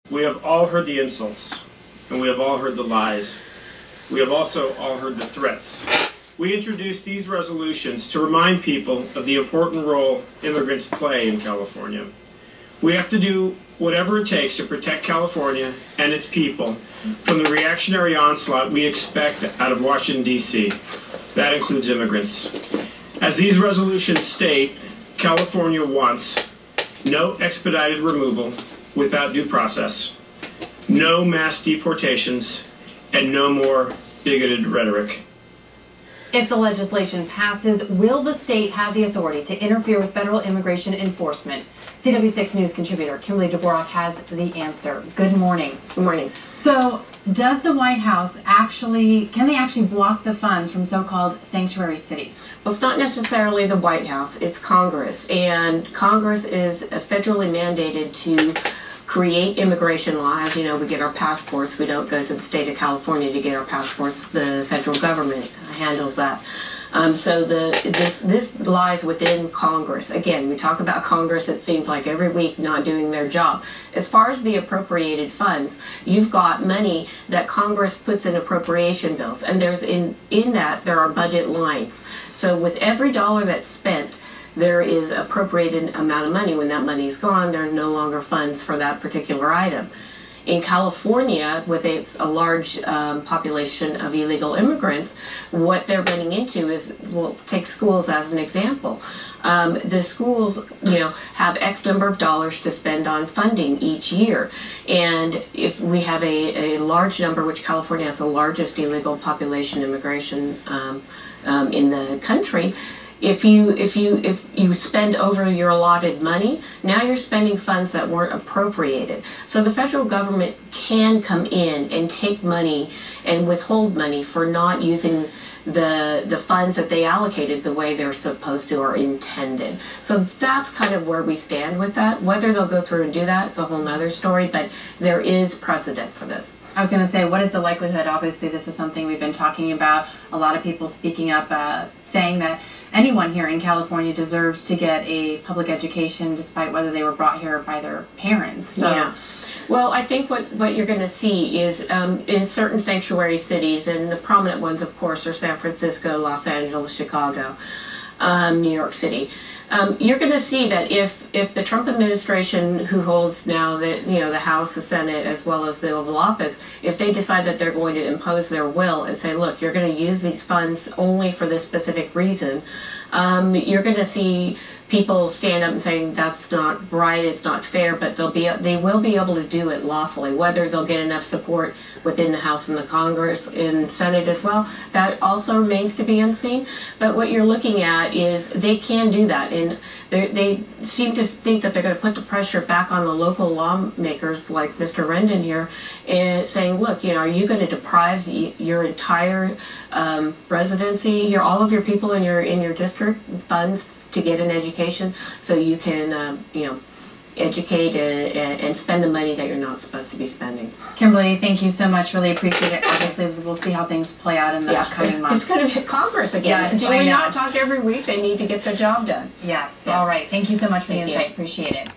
We have all heard the insults, and we have all heard the lies. We have also all heard the threats. We introduced these resolutions to remind people of the important role immigrants play in California. We have to do whatever it takes to protect California and its people from the reactionary onslaught we expect out of Washington, D.C. That includes immigrants. As these resolutions state, California wants no expedited removal without due process, no mass deportations, and no more bigoted rhetoric. If the legislation passes, will the state have the authority to interfere with federal immigration enforcement? CW6 News contributor Kimberly Dvorak has the answer. Good morning. Good morning. So, does the White House can they actually block the funds from so-called sanctuary cities? Well, it's not necessarily the White House, it's Congress. And Congress is federally mandated to create immigration law. As you know, we get our passports. We don't go to the state of California to get our passports. The federal government handles that. So this lies within Congress. Again, we talk about Congress, it seems like every week, not doing their job. As far as the appropriated funds, you've got money that Congress puts in appropriation bills, and there's in that there are budget lines. So with every dollar that's spent, there is appropriated amount of money. When that money is gone, there are no longer funds for that particular item. In California, with a large population of illegal immigrants, what they're running into is, we'll take schools as an example. The schools, have X number of dollars to spend on funding each year. And if we have a large number, which California has the largest illegal population immigration in the country, if you spend over your allotted money, now you're spending funds that weren't appropriated. So the federal government can come in and take money and withhold money for not using the funds that they allocated the way they're supposed to or intended. So that's kind of where we stand with that. Whether they'll go through and do that is a whole nother story, but there is precedent for this. I was going to say, what is the likelihood? Obviously, this is something we've been talking about. A lot of people speaking up, saying that anyone here in California deserves to get a public education despite whether they were brought here by their parents. So. Yeah. Well, I think what you're going to see is in certain sanctuary cities, and the prominent ones, of course, are San Francisco, Los Angeles, Chicago, New York City. You're going to see that if the Trump administration, who holds now the House, the Senate, as well as the Oval Office, if they decide that they're going to impose their will and say, look, you're going to use these funds only for this specific reason, you're going to see people stand up and saying that's not right, it's not fair, but they will be able to do it lawfully. Whether they'll get enough support within the House and the Congress and Senate as well, that also remains to be unseen. But what you're looking at is they can do that, and they seem to think that they're going to put the pressure back on the local lawmakers like Mr. Rendon here, and saying, look, are you going to deprive your entire residency here, all of your people in your district, funds to get an education, so you can educate and spend the money that you're not supposed to be spending. Kimberly, thank you so much. Really appreciate it. Obviously, we'll see how things play out in the coming months. It's going to hit Congress again. Yes, Do we not talk every week? They need to get their job done. Yes. All right. Thank you so much for the insight. Appreciate it.